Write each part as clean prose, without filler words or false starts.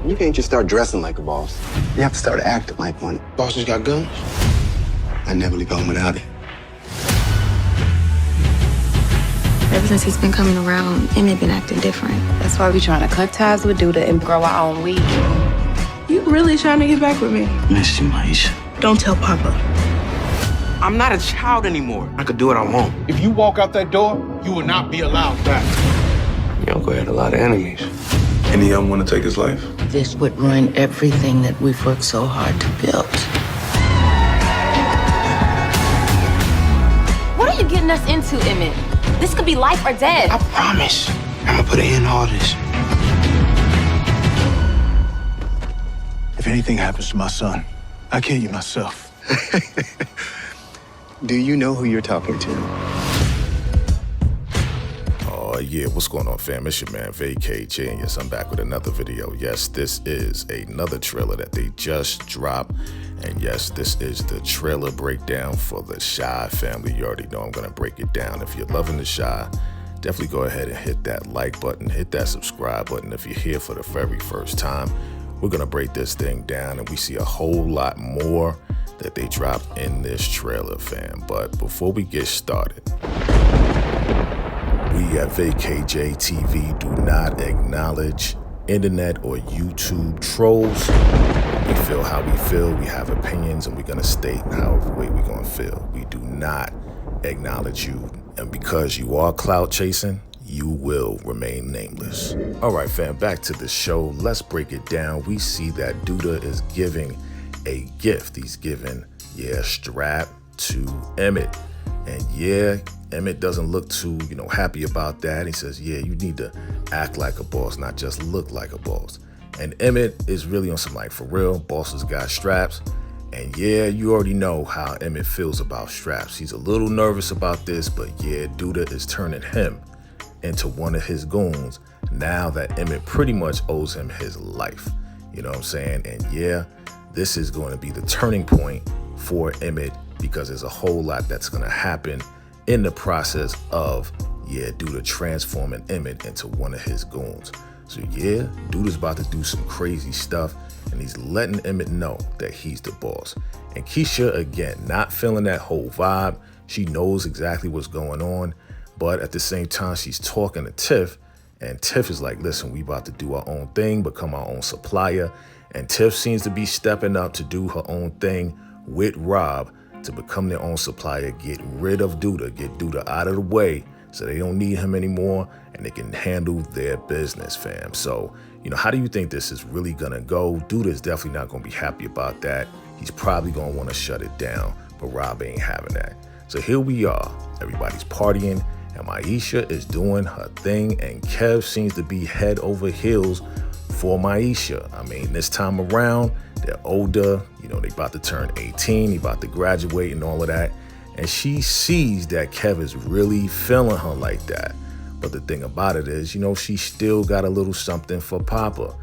You can't just start dressing like a boss. You have to start acting like one. Bosses got guns? I never leave home without it. Ever since he's been coming around, Emmett been acting different. That's why we trying to cut ties with Duda and grow our own weed. You really trying to get back with me? Miss you, Maisha. Don't tell Papa. I'm not a child anymore. I could do what I want. If you walk out that door, you will not be allowed back. Your uncle had a lot of enemies. Any of them want to take his life? This would ruin everything that we've worked so hard to build. What are you getting us into, Emmett? This could be life or death. I promise. I'm gonna put an end to all this. If anything happens to my son, I kill you myself. Do you know who you're talking to? Oh yeah, what's going on, fam? It's your man VACAY-J, and yes, I'm back with another video. Yes, this is another trailer that they just dropped, and yes, this is the trailer breakdown for the Shy family. You already know I'm gonna break it down. If you're loving the Shy, definitely go ahead and hit that like button, hit that subscribe button. If you're here for the very first time, we're gonna break this thing down, and we see a whole lot more that they dropped in this trailer, fam. But before we get started, we at VACAY-JayTV do not acknowledge internet or YouTube trolls. We feel how we feel, we have opinions, and we're gonna state however way we're gonna feel. We do not acknowledge you, and because you are clout chasing, you will remain nameless. All right, fam, back to the show. Let's break it down. We see that Duda is giving a gift. He's giving, a strap to Emmett. And Emmett doesn't look too, happy about that. He says, you need to act like a boss, not just look like a boss. And Emmett is really on some like, for real, bosses got straps. And you already know how Emmett feels about straps. He's a little nervous about this, but Duda is turning him into one of his goons now that Emmett pretty much owes him his life. You know what I'm saying? And this is going to be the turning point for Emmett, because there's a whole lot that's going to happen in the process of, Duda transforming Emmett into one of his goons. So Duda's about to do some crazy stuff, and he's letting Emmett know that he's the boss. And Keisha, again, not feeling that whole vibe. She knows exactly what's going on, but at the same time, she's talking to Tiff, and Tiff is like, listen, we about to do our own thing, become our own supplier. And Tiff seems to be stepping up to do her own thing with Rob to become their own supplier, get rid of Duda, get Duda out of the way so they don't need him anymore and they can handle their business, fam. So, how do you think this is really gonna go? Duda is definitely not gonna be happy about that. He's probably gonna wanna shut it down, but Rob ain't having that. So here we are, everybody's partying, and Maisha is doing her thing, and Kev seems to be head over heels for Maisha. I mean, this time around, they're older, they about to turn 18, they about to graduate and all of that. And she sees that Kev is really feeling her like that. But the thing about it is, she still got a little something for Papa.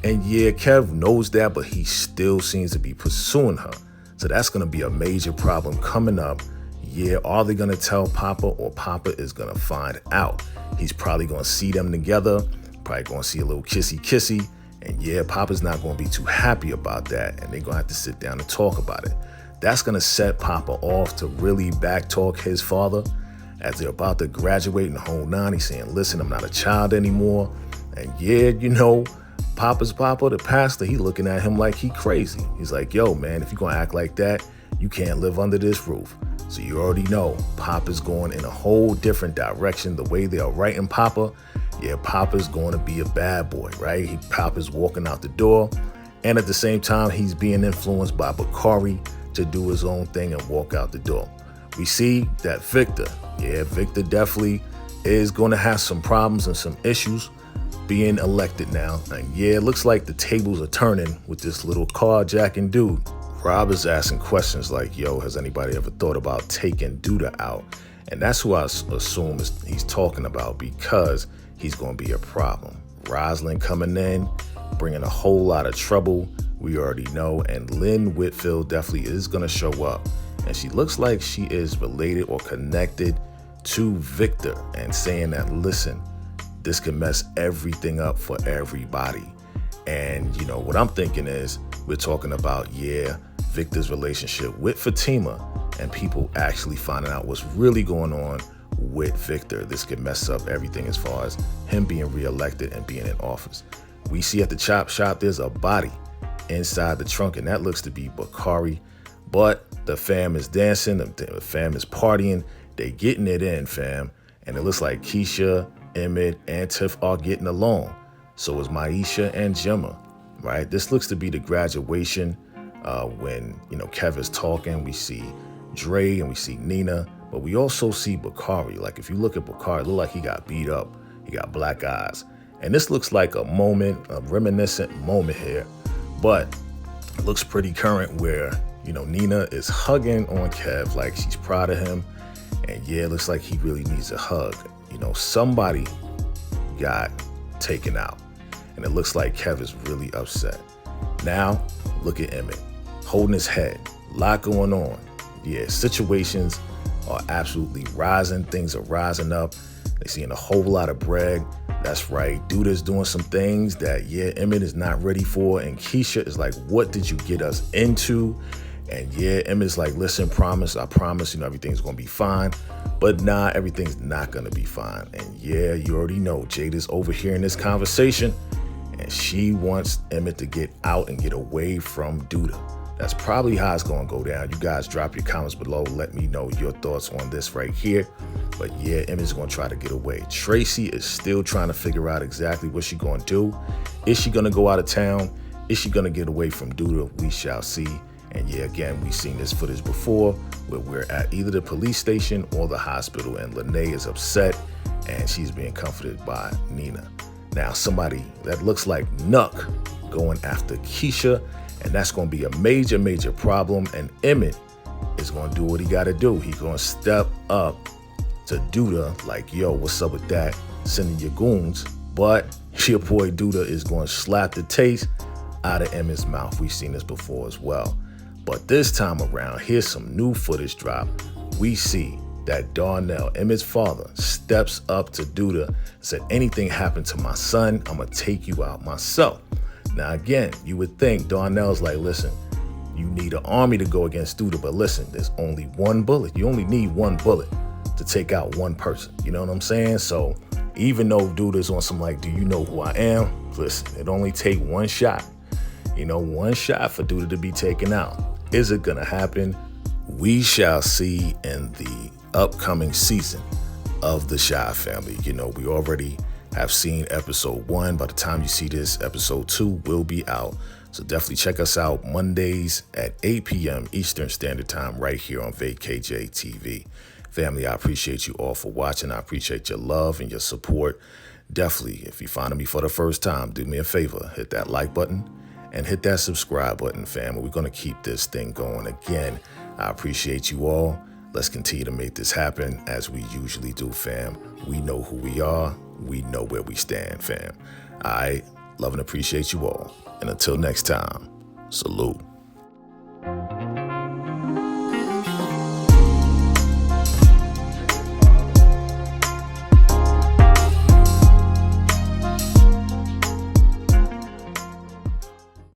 And Kev knows that, but he still seems to be pursuing her. So that's gonna be a major problem coming up. Are they gonna tell Papa, or Papa is gonna find out? He's probably gonna see them together, probably gonna see a little kissy, and Papa's not gonna be too happy about that, and they're gonna have to sit down and talk about it. That's gonna set Papa off to really backtalk his father as they're about to graduate in the whole nine. He's saying, listen, I'm not a child anymore. And Papa's Papa, the pastor, he looking at him like he crazy. He's like, yo, man, if you're gonna act like that, you can't live under this roof. So you already know Papa's going in a whole different direction. The way they are writing Papa, Papa's going to be a bad boy, right? Papa's walking out the door, and at the same time, he's being influenced by Bakari to do his own thing and walk out the door. We see that Victor, Victor definitely is going to have some problems and some issues being elected now. And it looks like the tables are turning with this little carjacking dude. Rob is asking questions like, yo, has anybody ever thought about taking Duda out? And that's who I assume he's talking about, because he's going to be a problem. Rosalind coming in, bringing a whole lot of trouble, we already know. And Lynn Whitfield definitely is going to show up. And she looks like she is related or connected to Victor, and saying that, listen, this can mess everything up for everybody. And, you know, what I'm thinking is we're talking about, yeah, Victor's relationship with Fatima and people actually finding out what's really going on with Victor. This could mess up everything as far as him being reelected and being in office. We see at the chop shop, there's a body inside the trunk, and that looks to be Bakari. But the fam is dancing, the fam is partying, they getting it in, fam. And it looks like Keisha, Emmett, and Tiff are getting along. So is Maisha and Gemma, right? This looks to be the graduation when, you know, Kev is talking. We see Dre and we see Nina, but we also see Bakari. Like, if you look at Bakari, it looks like he got beat up. He got black eyes. And this looks like a moment, a reminiscent moment here, but it looks pretty current where, you know, Nina is hugging on Kev like she's proud of him. And yeah, it looks like he really needs a hug. You know, somebody got taken out. And it looks like Kev is really upset. Now, look at Emmett, holding his head. A lot going on. Yeah, situations are absolutely rising. Things are rising up. They're seeing a whole lot of bread. That's right. Duda's doing some things that, yeah, Emmett is not ready for. And Keisha is like, what did you get us into? And yeah, Emmett's like, listen, I promise, you know, everything's going to be fine. But nah, everything's not going to be fine. And yeah, you already know Jada's overhearing this conversation. And she wants Emmett to get out and get away from Duda. That's probably how it's going to go down. You guys drop your comments below. Let me know your thoughts on this right here. But yeah, Emmett's going to try to get away. Tracy is still trying to figure out exactly what she's going to do. Is she going to go out of town? Is she going to get away from Duda? We shall see. And yeah, again, we've seen this footage before where we're at either the police station or the hospital, and Lene is upset and she's being comforted by Nina. Now, somebody that looks like Nuck going after Keisha, and that's going to be a major, major problem. And Emmett is going to do what he got to do. He's going to step up to Duda like, yo, what's up with that? Sending your goons. But your boy Duda is going to slap the taste out of Emmett's mouth. We've seen this before as well. But this time around, here's some new footage drop. We see that Darnell, Emmett's father, steps up to Duda and said, anything happened to my son, I'm going to take you out myself. Now, again, you would think Darnell's like, listen, you need an army to go against Duda, but listen, there's only one bullet. You only need one bullet to take out one person. You know what I'm saying? So even though Duda's on some like, do you know who I am? Listen, it only take one shot. You know, one shot for Duda to be taken out. Is it going to happen? We shall see in the upcoming season of the Shy Family. You know, we already have seen episode 1. By the time you see this, episode 2 will be out. So definitely check us out Mondays at 8 p.m. Eastern Standard Time right here on VACAY-JayTV. Family, I appreciate you all for watching. I appreciate your love and your support. Definitely, if you're finding me for the first time, do me a favor, hit that like button and hit that subscribe button, fam. We're going to keep this thing going. Again, I appreciate you all. Let's continue to make this happen as we usually do, fam. We know who we are. We know where we stand, fam. I love and appreciate you all. And until next time, salute.